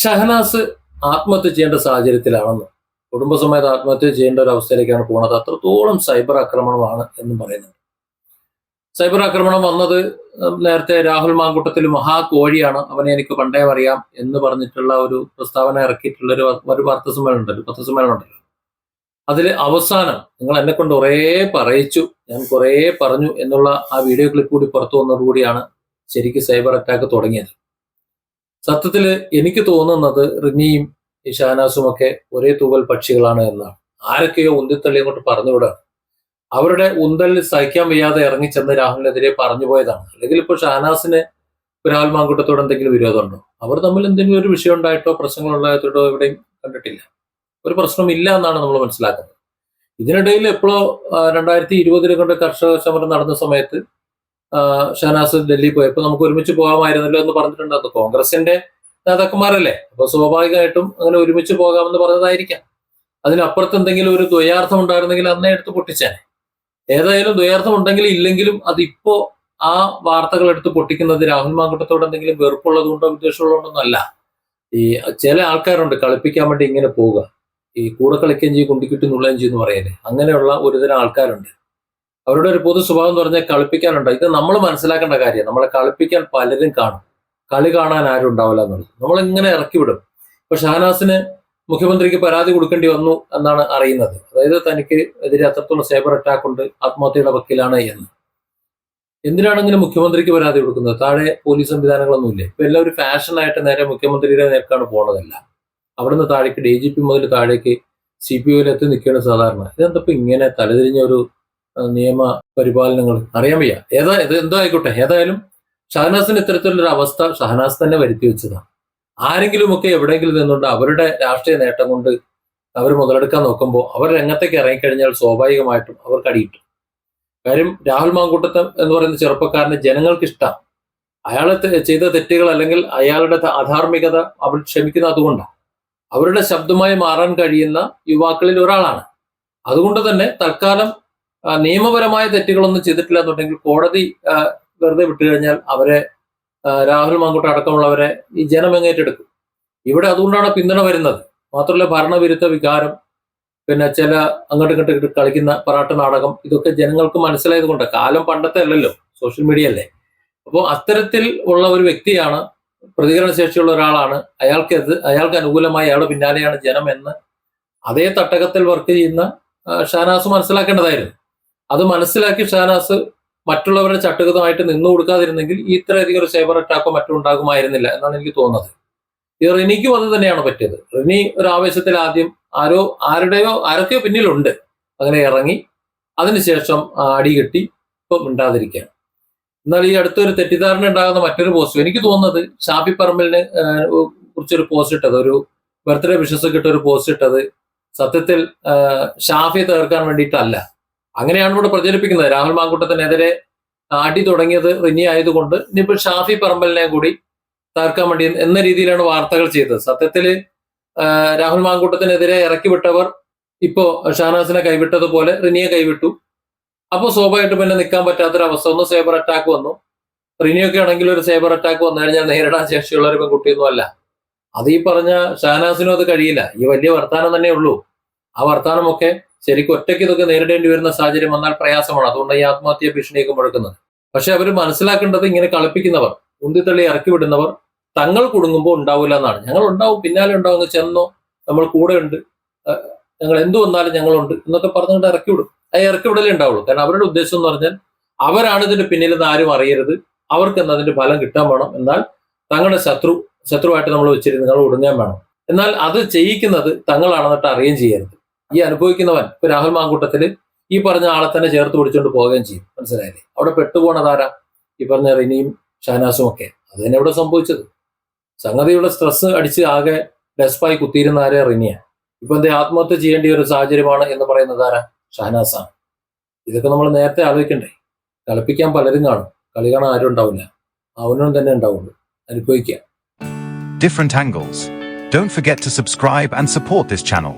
ഷഹനാസ് ആത്മഹത്യ ചെയ്യേണ്ട സാഹചര്യത്തിലാണെന്ന്, കുടുംബസമേത ആത്മഹത്യ ചെയ്യേണ്ട ഒരു അവസ്ഥയിലേക്കാണ് പോകുന്നത്. അത്രത്തോളം സൈബർ ആക്രമണമാണ് എന്നും പറയുന്നത്. സൈബർ ആക്രമണം വന്നത് നേരത്തെ രാഹുൽ മാങ്കൂട്ടത്തിൽ മഹാകോഴിയാണ്, അവനെ എനിക്ക് പണ്ടേ അറിയാം എന്ന് പറഞ്ഞിട്ടുള്ള ഒരു പ്രസ്താവന ഇറക്കിയിട്ടുള്ള ഒരു പത്രസമ്മേളനം ഉണ്ടല്ലോ. അതിൽ അവസാനം നിങ്ങൾ എന്നെ കൊണ്ട് കുറേ പറയിച്ചു, ഞാൻ കുറേ പറഞ്ഞു എന്നുള്ള ആ വീഡിയോ ക്ലിപ്പ് കൂടി പുറത്തു വന്നതോടുകൂടിയാണ് ശരിക്കും സൈബർ അറ്റാക്ക് തുടങ്ങിയത്. സത്യത്തിൽ എനിക്ക് തോന്നുന്നത് റിനിയും ഈ ഷഹനാസും ഒക്കെ ഒരേ തൂവൽ പക്ഷികളാണ് എന്നാണ്. ആരൊക്കെയോ ഉന്തിത്തള്ളി അങ്ങോട്ട് പറഞ്ഞുവിടാണ്. അവരുടെ ഉന്തലിൽ സഹിക്കാൻ വയ്യാതെ ഇറങ്ങിച്ചെന്ന് രാഹുലിനെതിരെ പറഞ്ഞു പോയതാണ്. അല്ലെങ്കിൽ ഇപ്പോൾ ഷഹനാസിന് രാഹുൽ മാങ്കൂട്ടത്തോട് എന്തെങ്കിലും വിരോധമുണ്ടോ? അവർ തമ്മിൽ എന്തെങ്കിലും ഒരു വിഷയം ഉണ്ടായിട്ടോ പ്രശ്നങ്ങൾ ഉണ്ടായിട്ടോ എവിടെയും കണ്ടിട്ടില്ല. ഒരു പ്രശ്നമില്ല എന്നാണ് നമ്മൾ മനസ്സിലാക്കുന്നത്. ഇതിനിടയിൽ എപ്പോഴോ 2020 കൊണ്ട് കർഷക സമരം നടന്ന സമയത്ത് ഷഹനാസ് ഡൽഹി പോയപ്പോൾ നമുക്ക് ഒരുമിച്ച് പോകാമായിരുന്നല്ലോ എന്ന് പറഞ്ഞിട്ടുണ്ട്. അത് കോൺഗ്രസിന്റെ നേതാക്കന്മാരല്ലേ, അപ്പൊ സ്വാഭാവികമായിട്ടും അങ്ങനെ ഒരുമിച്ച് പോകാമെന്ന് പറഞ്ഞതായിരിക്കാം. അതിനപ്പുറത്ത് എന്തെങ്കിലും ഒരു ദ്വയാർത്ഥം ഉണ്ടായിരുന്നെങ്കിൽ അന്നേ എടുത്ത് പൊട്ടിച്ചേനെ. ഏതായാലും ദ്വയാർത്ഥം ഉണ്ടെങ്കിലും ഇല്ലെങ്കിലും അതിപ്പോ ആ വാർത്തകൾ എടുത്ത് പൊട്ടിക്കുന്നത് രാഹുൽ മാങ്കൂട്ടത്തോട് എന്തെങ്കിലും വെറുപ്പുള്ളതുകൊണ്ടോ വിദ്വേഷമുള്ളതുകൊണ്ടൊന്നും അല്ല. ഈ ചില ആൾക്കാരുണ്ട് കളിപ്പിക്കാൻ വേണ്ടി ഇങ്ങനെ പോവുക, ഈ കൂടെ കളിക്കുകയും ചെയ്യും കുണ്ടിക്കിട്ടി നുള്ളുകയും ചെയ്യുമെന്ന് പറയല്ലേ, അങ്ങനെയുള്ള ഒരുതരം ആൾക്കാരുണ്ട്. അവരുടെ ഒരു പൊതു സ്വഭാവം എന്ന് പറഞ്ഞാൽ കളിപ്പിക്കാനുണ്ട്. ഇത് നമ്മൾ മനസ്സിലാക്കേണ്ട കാര്യം. നമ്മളെ കളിപ്പിക്കാൻ പലരും കാണും, കളി കാണാൻ ആരും ഉണ്ടാവില്ല എന്നുള്ളത് നമ്മളിങ്ങനെ ഇറക്കി വിടും. ഇപ്പൊ ഷഹനാസിന് മുഖ്യമന്ത്രിക്ക് പരാതി കൊടുക്കേണ്ടി വന്നു എന്നാണ് അറിയുന്നത്. അതായത് തനിക്ക് എതിരെ അത്രത്തോളം സൈബർ അറ്റാക്ക് ഉണ്ട്, ആത്മഹത്യയുടെ വക്കീലാണ് എന്ന്. എന്തിനാണെങ്കിലും മുഖ്യമന്ത്രിക്ക് പരാതി കൊടുക്കുന്നത്? താഴെ പോലീസ് സംവിധാനങ്ങളൊന്നുമില്ലേ? ഇപ്പൊ എല്ലാം ഒരു ഫാഷനായിട്ട് നേരെ മുഖ്യമന്ത്രിയുടെ നേർക്കാണ് പോണതല്ല. അവിടുന്ന് താഴേക്ക് DGP മുതൽ താഴേക്ക് CPOയിൽ എത്തി നിൽക്കുകയാണ് സാധാരണ. ഇതെന്തപ്പോ ഇങ്ങനെ തലതിരിഞ്ഞ ഒരു നിയമ പരിപാലനങ്ങൾ അറിയാൻ വയ്യ. ഇത് എന്തോ ആയിക്കോട്ടെ. ഏതായാലും ഷഹനാസിന് ഇത്തരത്തിലുള്ളൊരു അവസ്ഥ ഷഹനാസ് തന്നെ വരുത്തി വെച്ചതാണ്. ആരെങ്കിലുമൊക്കെ എവിടെയെങ്കിലും നിന്നുകൊണ്ട് അവരുടെ രാഷ്ട്രീയ നേട്ടം കൊണ്ട് അവർ മുതലെടുക്കാൻ നോക്കുമ്പോൾ അവർ രംഗത്തേക്ക് ഇറങ്ങിക്കഴിഞ്ഞാൽ സ്വാഭാവികമായിട്ടും അവർക്ക് അടിയിട്ടു. കാര്യം രാഹുൽ മാങ്കൂട്ടത്ത് എന്ന് പറയുന്ന ചെറുപ്പക്കാരന് ജനങ്ങൾക്ക് ഇഷ്ടം. അയാൾ ചെയ്ത തെറ്റുകൾ അല്ലെങ്കിൽ അയാളുടെ അധാർമികത അവർ ക്ഷമിക്കുന്നത് അതുകൊണ്ടാണ്. അവരുടെ ശബ്ദമായി മാറാൻ കഴിയുന്ന യുവാക്കളിൽ ഒരാളാണ്. അതുകൊണ്ട് തന്നെ തൽക്കാലം നിയമപരമായ തെറ്റുകളൊന്നും ചെയ്തിട്ടില്ല എന്നുണ്ടെങ്കിൽ കോടതി വെറുതെ വിട്ടുകഴിഞ്ഞാൽ അവരെ രാഹുൽ മാങ്കൂട്ടം അടക്കമുള്ളവരെ ഈ ജനം എങ്ങേറ്റെടുക്കും. ഇവിടെ അതുകൊണ്ടാണ് പിന്തുണ വരുന്നത്. മാത്രമല്ല ഭരണവിരുദ്ധ വികാരം, പിന്നെ ചില അങ്ങോട്ട് ഇങ്ങോട്ട് കളിക്കുന്ന പറാട്ട നാടകം, ഇതൊക്കെ ജനങ്ങൾക്ക് മനസ്സിലായത് കൊണ്ട്. കാലം പണ്ടത്തെ അല്ലല്ലോ, സോഷ്യൽ മീഡിയ അല്ലേ. അപ്പോൾ അത്തരത്തിൽ ഉള്ള ഒരു വ്യക്തിയാണ്, പ്രതികരണശേഷിയുള്ള ഒരാളാണ്. അയാൾക്ക് അനുകൂലമായി അയാളുടെ പിന്നാലെയാണ് ജനം എന്ന് അതേ തട്ടകത്തിൽ വർക്ക് ചെയ്യുന്ന ഷഹനാസ് മനസ്സിലാക്കേണ്ടതായിരുന്നു. അത് മനസ്സിലാക്കി ഷഹനാസ് മറ്റുള്ളവരുടെ ചട്ടുകതമായിട്ട് നിന്നു കൊടുക്കാതിരുന്നെങ്കിൽ ഇത്രയധികം ഒരു സൈബർ അറ്റാക്കോ മറ്റും ഉണ്ടാകുമായിരുന്നില്ല എന്നാണ് എനിക്ക് തോന്നുന്നത്. ഈ റിനിക്കും അത് തന്നെയാണ് പറ്റിയത്. റിനി ഒരു ആവേശത്തിൽ ആദ്യം ആരൊക്കെയോ പിന്നിലുണ്ട്, അങ്ങനെ ഇറങ്ങി അതിനുശേഷം അടി കിട്ടി ഇപ്പം മിണ്ടാതിരിക്കുകയാണ്. എന്നാൽ ഈ അടുത്തൊരു തെറ്റിദ്ധാരണ ഉണ്ടാകുന്ന മറ്റൊരു പോസ്റ്റ്, എനിക്ക് തോന്നുന്നത് ഷാഫി പറമ്പലിനെ കുറിച്ചൊരു പോസ്റ്റ് ഇട്ടത്, ഒരു ബർത്ത്ഡേ വിഷസ് ഒക്കെ ഇട്ട ഒരു പോസ്റ്റ് ഇട്ടത് സത്യത്തിൽ ഷാഫിയെ തകർക്കാൻ വേണ്ടിയിട്ടല്ല. അങ്ങനെയാണ് ഇവിടെ പ്രചരിപ്പിക്കുന്നത്. രാഹുൽ മാങ്കൂട്ടത്തിനെതിരെ അടി തുടങ്ങിയത് റിനി ആയതുകൊണ്ട് ഇനിയിപ്പോൾ ഷാഫി പറമ്പലിനെ കൂടി തകർക്കാൻ വേണ്ടി എന്ന രീതിയിലാണ് വാർത്തകൾ ചെയ്തത്. സത്യത്തിൽ രാഹുൽ മാങ്കൂട്ടത്തിനെതിരെ ഇറക്കി വിട്ടവർ ഇപ്പോ ഷഹനാസിനെ കൈവിട്ടതുപോലെ റിനിയെ കൈവിട്ടു. അപ്പോൾ സ്വാഭാവികമായിട്ടും പിന്നെ നിൽക്കാൻ പറ്റാത്തൊരവസ്ഥ. ഒന്ന് സൈബർ അറ്റാക്ക് വന്നു. റിനിയൊക്കെ ആണെങ്കിൽ ഒരു സൈബർ അറ്റാക്ക് വന്നു കഴിഞ്ഞാൽ നേരിടാൻ ശേഷിയുള്ള ഒരു പെൺകുട്ടിയൊന്നും അല്ല. അത് ഈ പറഞ്ഞ ഷഹനാസിനും അത് കഴിയില്ല. ഈ വലിയ വർത്താനം തന്നെ ഉള്ളൂ. ആ വർത്താനമൊക്കെ ശരിക്കും ഒറ്റയ്ക്ക് ഇതൊക്കെ നേരിടേണ്ടി വരുന്ന സാഹചര്യം വന്നാൽ പ്രയാസമാണ്. അതുകൊണ്ട് ഈ ആത്മഹത്യ ഭീഷണിയൊക്കെ മുഴക്കുന്നത്. പക്ഷെ അവർ മനസ്സിലാക്കേണ്ടത് ഇങ്ങനെ കളിപ്പിക്കുന്നവർ, ഉന്തിത്തള്ളി ഇറക്കി വിടുന്നവർ തങ്ങൾ കുടുങ്ങുമ്പോൾ ഉണ്ടാവില്ല എന്നാണ്. ഞങ്ങൾ ഉണ്ടാവും, പിന്നാലെ ഉണ്ടാവും, ചെന്നോ, നമ്മൾ കൂടെ ഉണ്ട്, ഞങ്ങൾ എന്തു വന്നാലും ഞങ്ങളുണ്ട് എന്നൊക്കെ പറഞ്ഞുകൊണ്ട് ഇറക്കി വിടും. ആ ഇറക്കി വിടലേ ഉണ്ടാവുള്ളൂ. കാരണം അവരുടെ ഉദ്ദേശം എന്ന് പറഞ്ഞാൽ അവരാണ് ഇതിന്റെ പിന്നിലെന്ന് ആരും അറിയരുത്, അവർക്ക് അതിന്റെ ഫലം കിട്ടാൻ വേണം. എന്നാൽ തങ്ങളുടെ ശത്രുവായിട്ട് നമ്മൾ വെച്ചിരുന്ന് നിങ്ങൾ ഒടുങ്ങാൻ വേണം. എന്നാൽ അത് ചെയ്യിക്കുന്നത് തങ്ങളാണെന്നിട്ട് അറിയുകയും ചെയ്യരുത്. ഈ അനുഭവിക്കുന്നവൻ ഇപ്പൊ രാഹുൽ മാങ്കൂട്ടത്തില് ഈ പറഞ്ഞ ആളെ തന്നെ ചേർത്ത് പിടിച്ചുകൊണ്ട് പോവുകയും ചെയ്യും. മനസ്സിലായില്ലേ? അവിടെ പെട്ടുപോണതാരാ? ഈ പറഞ്ഞ റിനിയും ഷഹനാസും ഒക്കെ. അത് തന്നെ ഇവിടെ സംഭവിച്ചത്. സംഗതിയുടെ സ്ട്രെസ് അടിച്ച് ആകെ ഡെസ്പായി കുത്തിയിരുന്ന ആരെ? റിനിയ. ഇപ്പൊ എന്തേ ആത്മഹത്യ ചെയ്യേണ്ട ഒരു സാഹചര്യമാണ് എന്ന് പറയുന്നത് ആരാ? ഷഹനാസാണ്. ഇതൊക്കെ നമ്മൾ നേരത്തെ ആലോചിക്കണ്ടേ? കളിപ്പിക്കാൻ പലരും കാണും, കളി കാണാൻ ആരും ഉണ്ടാവില്ല. അവനും തന്നെ ഉണ്ടാവുള്ളൂ. അനുഭവിക്കുക. Different angles. Don't forget to subscribe and support this channel.